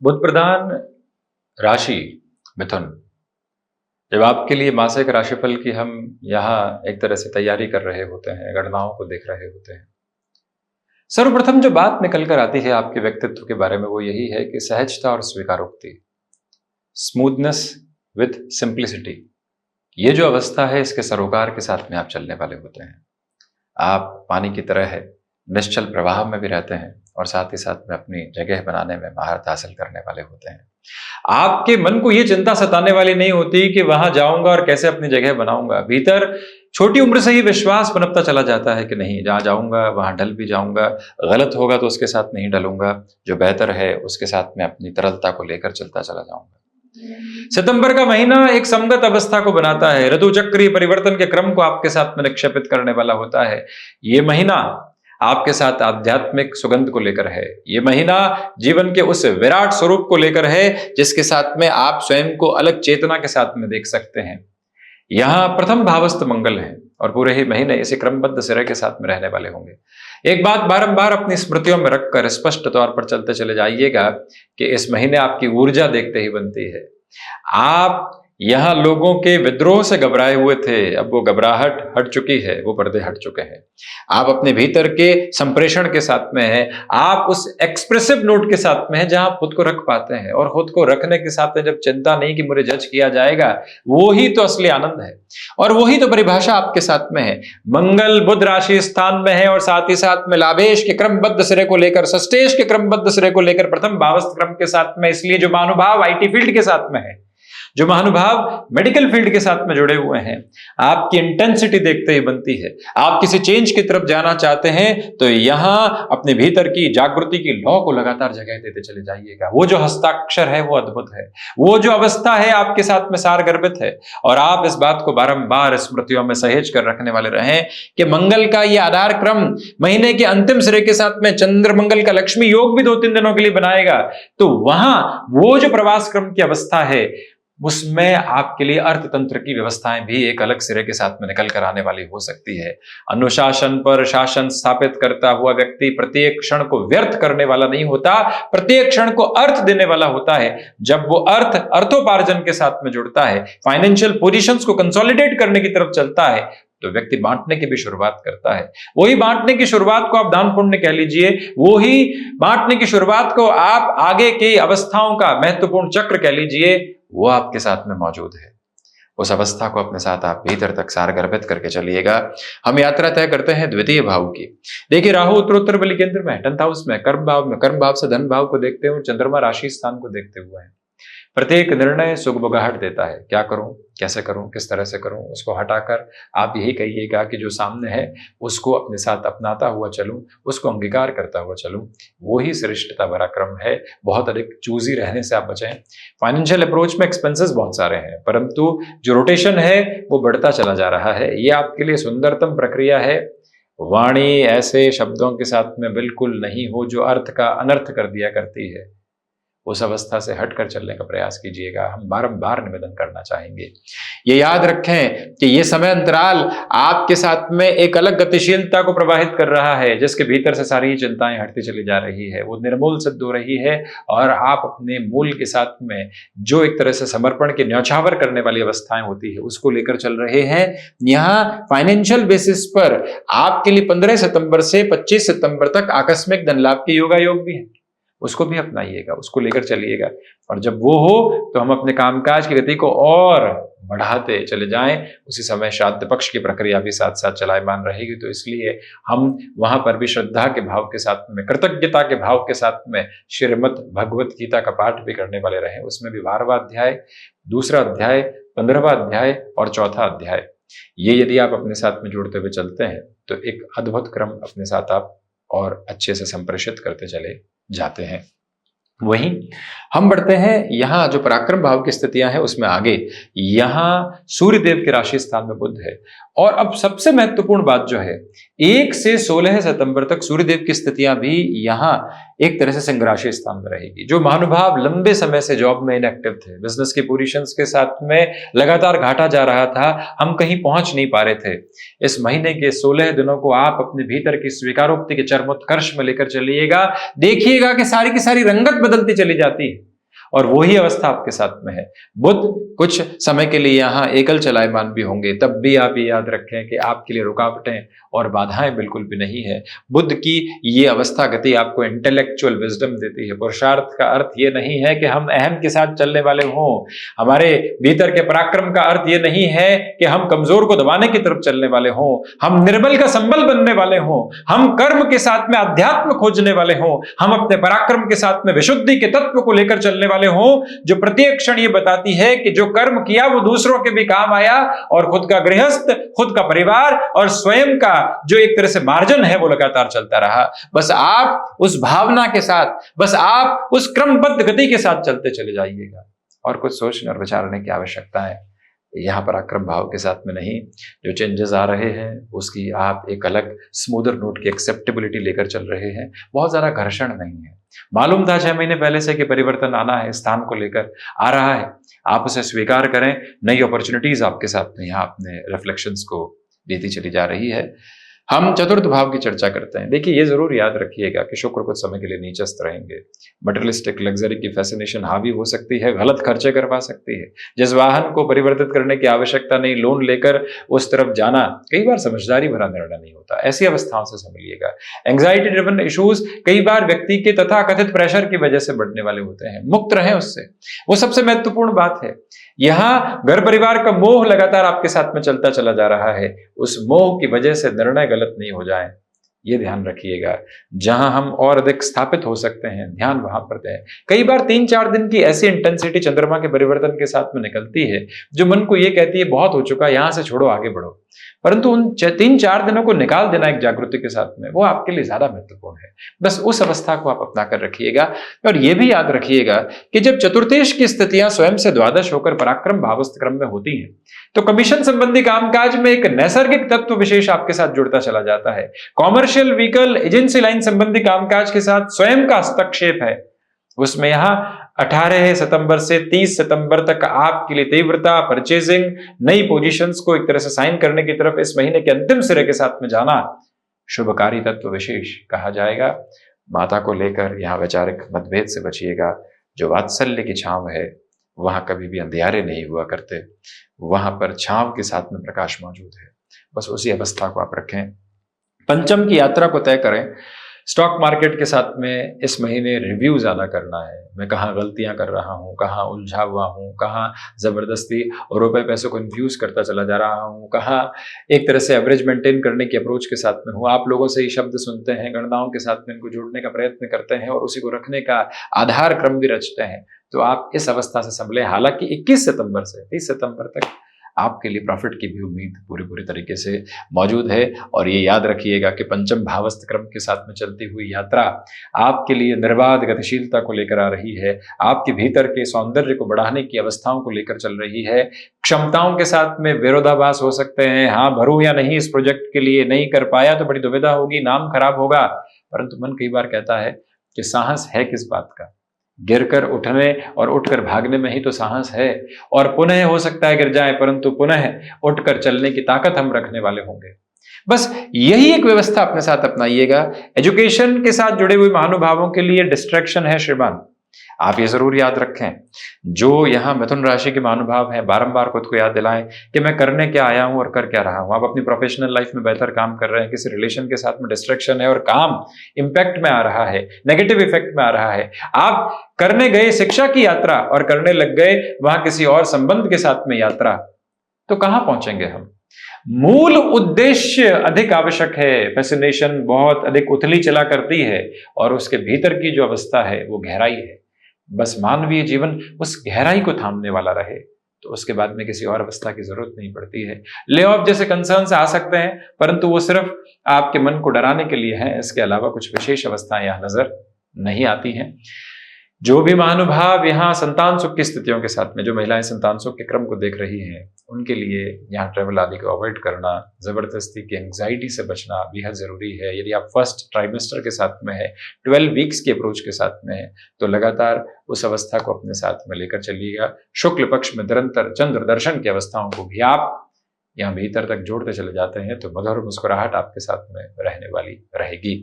बुध प्रधान राशि मिथुन। जब आपके लिए मासिक राशिफल की हम यहाँ एक तरह से तैयारी कर रहे होते हैं, गणनाओं को देख रहे होते हैं, सर्वप्रथम जो बात निकल कर आती है आपके व्यक्तित्व के बारे में वो यही है कि सहजता और स्वीकारोक्ति, स्मूथनेस विथ सिंप्लिसिटी, ये जो अवस्था है इसके सरोकार के साथ में आप चलने वाले होते हैं। आप पानी की तरह है, निश्चल प्रवाह में भी रहते हैं और साथ ही साथ में अपनी जगह बनाने में महारत हासिल करने वाले होते हैं। आपके मन को यह चिंता सताने वाली नहीं होती कि वहां जाऊंगा और कैसे अपनी जगह बनाऊंगा। भीतर छोटी उम्र से ही विश्वास बनता चला जाता है कि नहीं, जहां जाऊंगा वहां ढल भी जाऊंगा, गलत होगा तो उसके साथ नहीं डलूंगा, जो बेहतर है उसके साथ में अपनी तरलता को लेकर चलता चला जाऊंगा। सितंबर का महीना एक संगत अवस्था को बनाता है, ऋतु चक्रीय परिवर्तन के क्रम को आपके साथ में निक्षेपित करने वाला होता है। ये महीना आपके साथ आध्यात्मिक सुगंध को लेकर है। ये महीना जीवन के उस विराट स्वरूप को लेकर है जिसके साथ में आप स्वयं को अलग चेतना के साथ में देख सकते हैं। यहां प्रथम भावस्थ मंगल है और पूरे ही महीने इसी क्रमबद्ध सिरे के साथ में रहने वाले होंगे। एक बात बारंबार अपनी स्मृतियों में रखकर स्पष्ट तौर पर चलते चले जाइएगा कि इस महीने आपकी ऊर्जा देखते ही बनती है। आप यहां लोगों के विद्रोह से घबराए हुए थे, अब वो घबराहट हट चुकी है, वो पर्दे हट चुके हैं। आप अपने भीतर के संप्रेषण के साथ में हैं, आप उस एक्सप्रेसिव नोट के साथ में हैं जहां आप खुद को रख पाते हैं। और खुद को रखने के साथ में जब चिंता नहीं कि मुझे जज किया जाएगा, वो ही तो असली आनंद है और वही तो परिभाषा आपके साथ में है। मंगल बुध राशि स्थान में है और साथ ही साथ में लाभेश के क्रमबद्ध सिरे को लेकर, षष्ठेश के क्रमबद्ध सिरे को लेकर प्रथम भावस्थ क्रम के साथ में, इसलिए जो महानुभाव आईटी फील्ड के साथ में है, जो महानुभाव मेडिकल फील्ड के साथ में जुड़े हुए हैं, आपकी इंटेंसिटी देखते ही बनती है। आप किसी चेंज की तरफ जाना चाहते हैं तो यहां अपने भीतर की जागृति की लौ को लगातार जगह देते चले जाइएगा। वो जो हस्ताक्षर है वो अद्भुत है, वो जो अवस्था है आपके साथ में सार गर्भित है। और आप इस बात को बारंबार स्मृतियों में सहेज कर रखने वाले रहें कि मंगल का ये आधार क्रम महीने के अंतिम सिरे के साथ में चंद्र मंगल का लक्ष्मी योग भी 2-3 दिनों के लिए बनाएगा। तो वहां वो जो प्रवास क्रम की अवस्था है उसमें आपके लिए अर्थतंत्र की व्यवस्थाएं भी एक अलग सिरे के साथ में निकल कर आने वाली हो सकती है। अनुशासन पर शासन स्थापित करता हुआ व्यक्ति प्रत्येक क्षण को व्यर्थ करने वाला नहीं होता, प्रत्येक क्षण को अर्थ देने वाला होता है। जब वो अर्थोपार्जन के साथ में जुड़ता है, फाइनेंशियल पोजीशंस को कंसोलिडेट करने की तरफ चलता है, तो व्यक्ति बांटने की भी शुरुआत करता है। वही बांटने की शुरुआत को आप दान पुण्य कह लीजिए, वही बांटने की शुरुआत को आप आगे की अवस्थाओं का महत्वपूर्ण चक्र कह लीजिए, वो आपके साथ में मौजूद है। उस अवस्था को अपने साथ आप भीतर तक सार गर्भित करके चलिएगा। हम यात्रा तय करते हैं द्वितीय भाव की। देखिए, राहु उत्तरोत्तर बलि केंद्र में, 10th हाउस में, कर्म भाव से धन भाव को देखते हुए, चंद्रमा राशि स्थान को देखते हुए है। प्रत्येक निर्णय सुगबुगाहट देता है। क्या करूं, कैसे करूं, किस तरह से करूं, उसको हटाकर आप यही कहिएगा कि जो सामने है उसको अपने साथ अपनाता हुआ चलूं, उसको अंगीकार करता हुआ चलूं। वो ही श्रेष्ठता भरा क्रम है। बहुत अधिक चूजी रहने से आप बचें। फाइनेंशियल अप्रोच में एक्सपेंसेस बहुत सारे हैं, परंतु जो रोटेशन है वो बढ़ता चला जा रहा है। ये आपके लिए सुंदरतम प्रक्रिया है। वाणी ऐसे शब्दों के साथ में बिल्कुल नहीं हो जो अर्थ का अनर्थ कर दिया करती है। उस अवस्था से हटकर चलने का प्रयास कीजिएगा। हम बारंबार निवेदन करना चाहेंगे, ये याद रखें कि ये समय अंतराल आपके साथ में एक अलग गतिशीलता को प्रवाहित कर रहा है, जिसके भीतर से सारी चिंताएं हटती चली जा रही है, वो निर्मूल सिद्ध हो रही है। और आप अपने मूल के साथ में जो एक तरह से समर्पण के न्यौछावर करने वाली अवस्थाएं होती है उसको लेकर चल रहे हैं। यहाँ फाइनेंशियल बेसिस पर आपके लिए 15 सितंबर से 25 सितंबर तक आकस्मिक धन लाभ के योगायोग भी है, उसको भी अपनाइएगा, उसको लेकर चलिएगा। और जब वो हो तो हम अपने कामकाज की गति को और बढ़ाते चले जाएं। उसी समय श्राद्ध पक्ष की प्रक्रिया भी साथ साथ चलायमान रहेगी, तो इसलिए हम वहां पर भी श्रद्धा के भाव के साथ में, कृतज्ञता के भाव के साथ में श्रीमद् भगवत गीता का पाठ भी करने वाले रहे। उसमें भी 12वां अध्याय, दूसरा अध्याय, 15वां अध्याय और चौथा अध्याय, ये यदि आप अपने साथ में जोड़ते हुए चलते हैं तो एक अद्भुत क्रम अपने साथ आप और अच्छे से संप्रेषित करते चले जाते हैं। वहीं हम बढ़ते हैं यहां जो पराक्रम भाव की स्थितियां हैं उसमें आगे। यहां सूर्य देव के राशि स्थान में बुध है। और अब सबसे महत्वपूर्ण बात जो है, 1 से 16 सितंबर तक सूर्य देव की स्थितियां भी यहां एक तरह से सिंह राशि स्थान में रहेगी। जो महानुभाव लंबे समय से जॉब में इनएक्टिव थे, बिजनेस की पोजीशंस के साथ में लगातार घाटा जा रहा था, हम कहीं पहुंच नहीं पा रहे थे, इस महीने के 16 दिनों को आप अपने भीतर की स्वीकारोक्ति के चरमोत्कर्ष में लेकर चलिएगा। देखिएगा कि सारी की सारी रंगत बदलती चली जाती है और वही अवस्था आपके साथ में है। बुध कुछ समय के लिए यहां एकल चलायमान भी होंगे, तब भी आप ये याद रखें कि आपके लिए रुकावटें और बाधाएं बिल्कुल भी नहीं है। बुध की ये अवस्था गति आपको इंटेलेक्चुअल विजडम देती है। पुरुषार्थ का अर्थ ये नहीं है कि हम अहम के साथ चलने वाले हों, हमारे भीतर के पराक्रम का अर्थ ये नहीं है कि हम कमजोर को दबाने की तरफ चलने वाले हों, हम निर्बल का संबल बनने वाले हों, हम कर्म के साथ में अध्यात्म खोजने वाले हों, हम अपने पराक्रम के साथ में विशुद्धि के तत्व को लेकर चलने वाले हों, जो प्रत्येक क्षण ये बताती है कि जो कर्म किया वो दूसरों के भी काम आया और खुद का गृहस्थ, खुद का परिवार और स्वयं का जो एक तरह से मार्जन है वो लगातार चलता रहा। बस आप उस भावना के साथ, बस आप उस क्रमबद्ध गति के साथ चलते चले जाइएगा और कुछ सोचने और विचारने की आवश्यकता है यहाँ पर आक्रम भाव के साथ में नहीं। जो चेंजेस आ रहे हैं उसकी आप एक अलग स्मूदर नोट की एक्सेप्टेबिलिटी लेकर चल रहे हैं, बहुत ज़्यादा घर्षण नहीं है। मालूम था 6 महीने पहले से कि परिवर्तन आना है, स्थान को लेकर आ रहा है, आप उसे स्वीकार करें। नई अपॉर्चुनिटीज आपके साथ में यहाँ अपने रिफ्लेक्शंस को देती चली जा रही है। हम चतुर्थ भाव की चर्चा करते हैं। देखिए, ये जरूर याद रखिएगा कि शुक्र कुछ समय के लिए नीचस्थ रहेंगे। मटेरियलिस्टिक लग्जरी की फैसिनेशन हावी हो सकती है, गलत खर्चे करवा सकती है। जिस वाहन को परिवर्तित करने की आवश्यकता नहीं, लोन लेकर उस तरफ जाना कई बार समझदारी भरा निर्णय नहीं होता। ऐसी अवस्थाओं से संभलिएगा। एंग्जाइटी ड्रिवन इश्यूज कई बार व्यक्ति के तथाकथित प्रेशर की वजह से बढ़ने वाले होते हैं, मुक्त रहें उससे, वो सबसे महत्वपूर्ण बात है। यहां घर परिवार का मोह लगातार आपके साथ में चलता चला जा रहा है, उस मोह की वजह से निर्णय गलत नहीं हो जाए, ये ध्यान रखिएगा। जहां हम और अधिक स्थापित हो सकते हैं, ध्यान वहां पर दें। कई बार 3-4 दिन की ऐसी इंटेंसिटी चंद्रमा के परिवर्तन के साथ में निकलती है जो मन को ये कहती है बहुत हो चुका, यहां से छोड़ो, आगे बढ़ो, परंतु उन 3-4 दिनों को निकाल देना एक जागृति के साथ में, वो आपके लिए ज्यादा महत्वपूर्ण है। बस उस अवस्था को आप अपना कर रखिएगा। और यह भी याद रखिएगा कि जब चतुर्थेश की स्थितियां स्वयं से द्वादश होकर पराक्रम भावस्थ क्रम में होती हैं, तो कमीशन संबंधी कामकाज में एक नैसर्गिक तत्व विशेष आपके साथ जुड़ता चला जाता है। कॉमर्शियल व्हीकल, एजेंसी लाइन संबंधी कामकाज के साथ स्वयं का हस्तक्षेप है, उसमें यहां 18 सितंबर से 30 सितंबर तक आपके लिए तीव्रता, परचेजिंग, नई पोजीशंस को एक तरह से साइन करने की तरफ इस महीने के अंतिम सिरे के साथ में जाना शुभकारी तत्व विशेष कहा जाएगा। माता को लेकर यहां वैचारिक मतभेद से बचिएगा। जो वात्सल्य की छांव है वहां कभी भी अंधियारे नहीं हुआ करते, वहां पर छांव के साथ में प्रकाश मौजूद है। बस उसी अवस्था को आप रखें। पंचम की यात्रा को तय करें। स्टॉक मार्केट के साथ में इस महीने रिव्यू ज्यादा करना है। मैं कहाँ गलतियां कर रहा हूँ, कहाँ उलझा हुआ हूँ, कहाँ जबरदस्ती और रुपए पैसों को इन्फ्यूज करता चला जा रहा हूँ, कहाँ एक तरह से एवरेज मेंटेन करने की अप्रोच के साथ में हूँ। आप लोगों से ही शब्द सुनते हैं, गणनाओं के साथ में इनको जोड़ने का प्रयत्न करते हैं और उसी को रखने का आधार क्रम भी रचते हैं। तो आप इस अवस्था से संभले। हालांकि 21 सितंबर से 30 सितंबर तक आपके लिए प्रॉफिट की भी उम्मीद पूरी तरीके से मौजूद है। और ये याद रखिएगा कि पंचम भावस्थ क्रम के साथ में चलती हुई यात्रा आपके लिए निर्बाध गतिशीलता को लेकर आ रही है, आपके भीतर के सौंदर्य को बढ़ाने की अवस्थाओं को लेकर चल रही है। क्षमताओं के साथ में विरोधाभास हो सकते हैं, हाँ भरूं या नहीं इस प्रोजेक्ट के लिए, नहीं कर पाया तो बड़ी दुविधा होगी, नाम खराब होगा, परंतु मन कई बार कहता है कि साहस है किस बात का, गिरकर उठने और उठकर भागने में ही तो साहस है। और पुनः हो सकता है गिर जाए, परंतु पुनः उठकर चलने की ताकत हम रखने वाले होंगे। बस यही एक व्यवस्था अपने साथ अपनाइएगा। एजुकेशन के साथ जुड़े हुए महानुभावों के लिए डिस्ट्रैक्शन है श्रीमान, आप ये जरूर याद रखें। जो यहाँ मिथुन राशि के महानुभाव हैं, बारंबार खुद को याद दिलाएं कि मैं करने क्या आया हूं और कर क्या रहा हूं। आप अपनी प्रोफेशनल लाइफ में बेहतर काम कर रहे हैं, किसी रिलेशन के साथ में डिस्ट्रैक्शन है और काम इंपैक्ट में आ रहा है, नेगेटिव इफेक्ट में आ रहा है। आप करने गए शिक्षा की यात्रा और करने लग गए वहां किसी और संबंध के साथ में यात्रा, तो कहां पहुंचेंगे हम। मूल उद्देश्य अधिक आवश्यक है। फैसिनेशन बहुत अधिक उथली चला करती है और उसके भीतर की जो अवस्था है वो गहराई है। बस मानवीय जीवन उस गहराई को थामने वाला रहे तो उसके बाद में किसी और अवस्था की जरूरत नहीं पड़ती है। ले ऑफ जैसे कंसर्न्स आ सकते हैं, परंतु वो सिर्फ आपके मन को डराने के लिए है, इसके अलावा कुछ विशेष अवस्थाएं यहां नजर नहीं आती हैं। जो भी महानुभाव यहाँ संतान सुख की स्थितियों के साथ में, जो महिलाएं संतान सुख के क्रम को देख रही हैं, उनके लिए यहाँ ट्रैवल आदि को अवॉइड करना, जबरदस्ती की एंग्जाइटी से बचना बेहद जरूरी है। यदि आप फर्स्ट ट्राइमेस्टर के साथ में है, 12 वीक्स की अप्रोच के साथ में है, तो लगातार उस अवस्था को अपने साथ में लेकर चलिएगा। शुक्ल पक्ष में निरंतर चंद्र दर्शन की अवस्थाओं को भी आप यहाँ भीतर तक जोड़ते चले जाते हैं, तो मधुर मुस्कुराहट आपके साथ में रहने वाली रहेगी।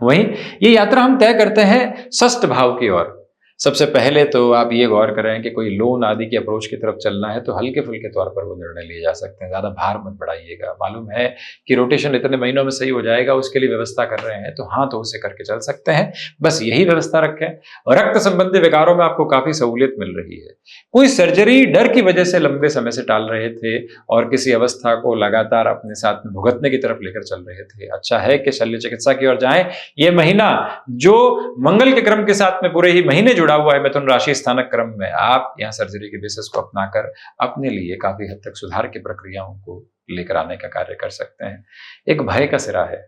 वहीं ये यात्रा हम तय करते हैं षष्ठ भाव की ओर। सबसे पहले तो आप ये गौर करें कि कोई लोन आदि की अप्रोच की तरफ चलना है तो हल्के फुल्के तौर पर वो निर्णय लिए जा सकते हैं, ज्यादा भार मत बढ़ाइएगा। मालूम है कि रोटेशन इतने महीनों में सही हो जाएगा, उसके लिए व्यवस्था कर रहे हैं तो हाँ तो उसे करके चल सकते हैं, बस यही व्यवस्था रखें। और रक्त संबंधी विकारों में आपको काफी सहूलियत मिल रही है। कोई सर्जरी डर की वजह से लंबे समय से टाल रहे थे और किसी अवस्था को लगातार अपने साथ में भुगतने की तरफ लेकर चल रहे थे, अच्छा है कि शल्य चिकित्सा की ओर जाएं। ये महीना जो मंगल के क्रम के साथ में पूरे ही महीने जुड़ा हुआ है मिथुन राशि स्थानक क्रम में, आप यहाँ सर्जरी के बेसिस को अपनाकर अपने लिए काफी हद तक सुधार की प्रक्रियाओं को लेकर आने का कार्य कर सकते हैं। एक भय का सिरा है,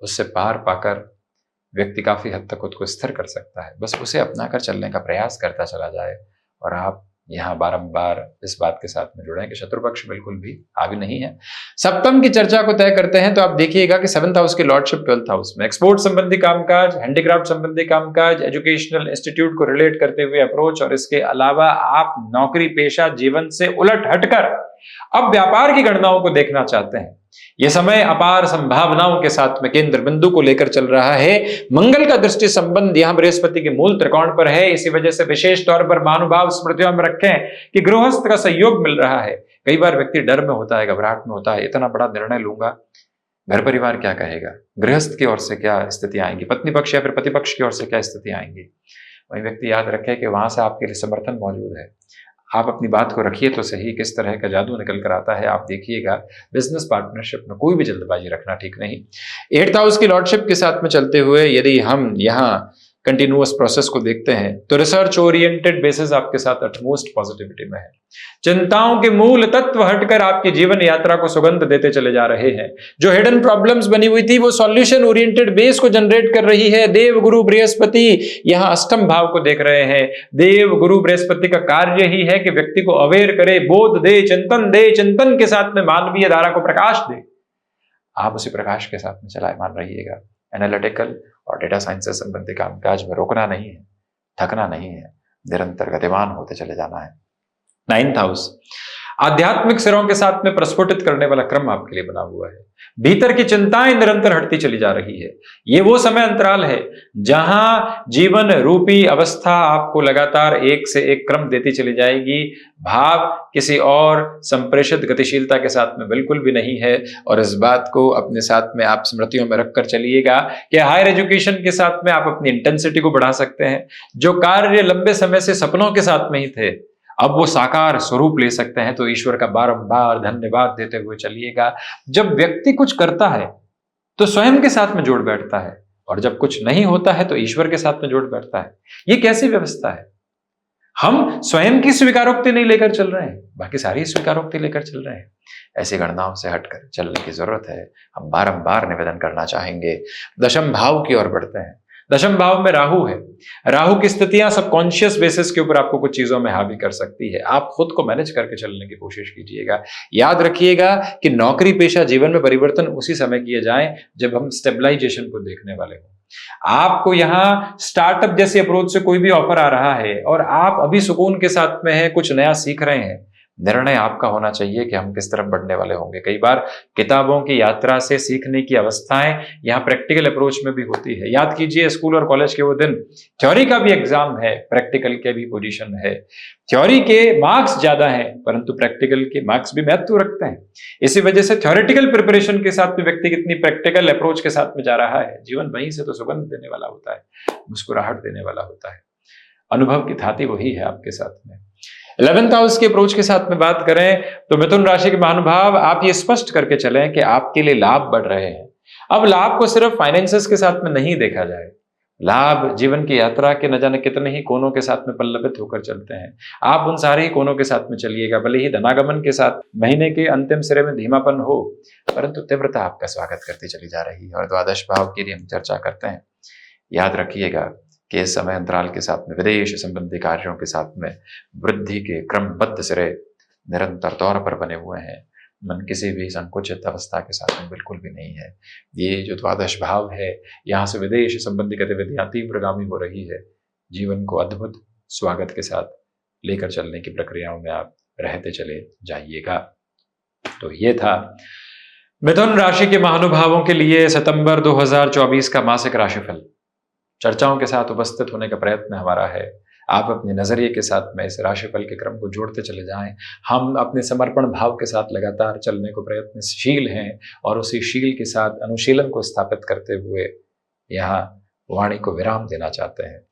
उससे पार पाकर व्यक्ति काफी हद तक खुद को स्थिर कर सकता है, बस उसे अपनाकर चलने का प्रयास करता चला जाए। और आप यहाँ बारंबार इस बात के साथ में जुड़े कि शत्रु पक्ष बिल्कुल भी हावी नहीं है। सप्तम की चर्चा को तय करते हैं तो आप देखिएगा कि 7th हाउस की लॉर्डशिप 12th हाउस में एक्सपोर्ट संबंधी कामकाज, हैंडीक्राफ्ट संबंधी कामकाज, एजुकेशनल इंस्टीट्यूट को रिलेट करते हुए अप्रोच, और इसके अलावा आप नौकरी पेशा जीवन से उलट हटकर अब व्यापार की गणनाओं को देखना चाहते हैं। यह समय अपार संभावनाओं के साथ में केंद्र बिंदु को लेकर चल रहा है। मंगल का दृष्टि संबंध यहां बृहस्पति के मूल त्रिकोण पर है, इसी वजह से विशेष तौर पर महानुभाव स्मृतियों में रखें कि गृहस्थ का सहयोग मिल रहा है। कई बार व्यक्ति डर में होता है, घबराहट में होता है, इतना बड़ा निर्णय लूंगा, घर परिवार क्या कहेगा, गृहस्थ की ओर से क्या स्थितियां आएंगी, पत्नी पक्ष या फिर पति पक्ष की ओर से क्या स्थितियां आएंगी। वही व्यक्ति याद रखे कि वहां से आपके लिए समर्थन मौजूद है। आप अपनी बात को रखिए तो सही, किस तरह का जादू निकल कर आता है आप देखिएगा। बिजनेस पार्टनरशिप में कोई भी जल्दबाजी रखना ठीक नहीं। 8th हाउस की लॉर्डशिप के साथ में चलते हुए यदि हम यहाँ कंटिन्यूअस प्रोसेस को देखते हैं तो रिसर्च ओरिएंटेड बेसिस आपके साथ अटमोस्ट पॉजिटिविटी में है। चिंताओं के मूल तत्व हटकर आपकी जीवन यात्रा को सुगंध देते चले जा रहे हैं। जो हिडन प्रॉब्लम्स बनी हुई थी वो सॉल्यूशन ओरिएंटेड बेस को जनरेट कर रही है। देव गुरु बृहस्पति यहां अष्टम भाव को देख रहे हैं। देव गुरु बृहस्पति का कार्य ही है कि व्यक्ति को अवेयर करे, बोध दे, चिंतन के साथ में मानवीय धारा को प्रकाश दे। आप उसी प्रकाश के साथ में चलायमान रहिएगा। एनालिटिकल और डेटा साइंस से संबंधित कामकाज में रोकना नहीं है, थकना नहीं है, निरंतर गतिमान होते चले जाना है। 9th हाउस आध्यात्मिक सिरों के साथ में प्रस्फुटित करने वाला क्रम आपके लिए बना हुआ है। भीतर की चिंताएं निरंतर हटती चली जा रही है। ये वो समय अंतराल है जहां जीवन रूपी अवस्था आपको लगातार एक से एक क्रम देती चली जाएगी। भाव किसी और संप्रेषित गतिशीलता के साथ में बिल्कुल भी नहीं है। और इस बात को अपने साथ में आप स्मृतियों में रखकर चलिएगा कि हायर एजुकेशन के साथ में आप अपनी इंटेंसिटी को बढ़ा सकते हैं। जो कार्य लंबे समय से सपनों के साथ में ही थे अब वो साकार स्वरूप ले सकते हैं, तो ईश्वर का बारंबार धन्यवाद देते हुए चलिएगा। जब व्यक्ति कुछ करता है तो स्वयं के साथ में जोड़ बैठता है, और जब कुछ नहीं होता है तो ईश्वर के साथ में जोड़ बैठता है। ये कैसी व्यवस्था है? हम स्वयं की स्वीकारोक्ति नहीं लेकर चल रहे हैं, बाकी सारी स्वीकारोक्ति लेकर चल रहे हैं। ऐसी गणनाओं से हटकर चलने की जरूरत है। हम बारंबार निवेदन करना चाहेंगे। 10th भाव की ओर बढ़ते हैं। 10th भाव में राहु है। राहु की स्थितियां सबकॉन्शियस बेसिस के ऊपर आपको कुछ चीजों में हावी कर सकती है। आप खुद को मैनेज करके चलने की कोशिश कीजिएगा। याद रखिएगा कि नौकरी पेशा जीवन में परिवर्तन उसी समय किए जाएं जब हम स्टेबलाइजेशन को देखने वाले हों। आपको यहाँ स्टार्टअप जैसी अप्रोच से कोई भी ऑफर आ रहा है और आप अभी सुकून के साथ में हैं, कुछ नया सीख रहे हैं, निर्णय आपका होना चाहिए कि हम किस तरफ बढ़ने वाले होंगे। कई बार किताबों की यात्रा से सीखने की अवस्थाएं यहाँ प्रैक्टिकल अप्रोच में भी होती है। याद कीजिए स्कूल और कॉलेज के वो दिन, थ्योरी का भी एग्जाम है, प्रैक्टिकल के भी पोजीशन है। थ्योरी के मार्क्स ज्यादा हैं परंतु प्रैक्टिकल के मार्क्स भी महत्व रखते हैं। इसी वजह से थ्योरेटिकल प्रिपरेशन के साथ में व्यक्ति कितनी प्रैक्टिकल अप्रोच के साथ में जा रहा है। जीवन वहीं से तो सुगंध देने वाला होता है, मुस्कुराहट देने वाला होता है। अनुभव की धाती वही है आपके साथ में। 11th हाउस के अप्रोच के साथ में बात करें तो मिथुन राशि के महानुभाव आप ये स्पष्ट करके चलें कि आपके लिए लाभ बढ़ रहे हैं। अब लाभ को सिर्फ फाइनेंसेस के साथ में नहीं देखा जाए। लाभ जीवन की यात्रा के न जाने कितने ही कोनों के साथ में पल्लवित होकर चलते हैं। आप उन सारे ही कोनों के साथ में चलिएगा। भले ही धनागमन के साथ महीने के अंतिम सिरे में धीमापन हो, परंतु तीव्रता आपका स्वागत करती चली जा रही है। और 12th भाव की हम चर्चा करते हैं। याद रखिएगा कि इस समय अंतराल के साथ में विदेश संबंधी कार्यों के साथ में वृद्धि के क्रमबद्ध सिरे निरंतर तौर पर बने हुए हैं। मन किसी भी संकुचित अवस्था के साथ में बिल्कुल भी नहीं है। ये जो द्वादश भाव है, यहाँ से विदेश संबंधी गतिविधियां तीव्रगामी हो रही है। जीवन को अद्भुत स्वागत के साथ लेकर चलने की प्रक्रियाओं में आप रहते चले जाइएगा। तो ये था मिथुन राशि के महानुभावों के लिए सितंबर 2024 का मासिक राशिफल। चर्चाओं के साथ उपस्थित होने का प्रयत्न हमारा है। आप अपने नजरिए के साथ में इस राशिफल के क्रम को जोड़ते चले जाएं। हम अपने समर्पण भाव के साथ लगातार चलने को प्रयत्नशील हैं और उसी शील के साथ अनुशीलन को स्थापित करते हुए यहाँ वाणी को विराम देना चाहते हैं।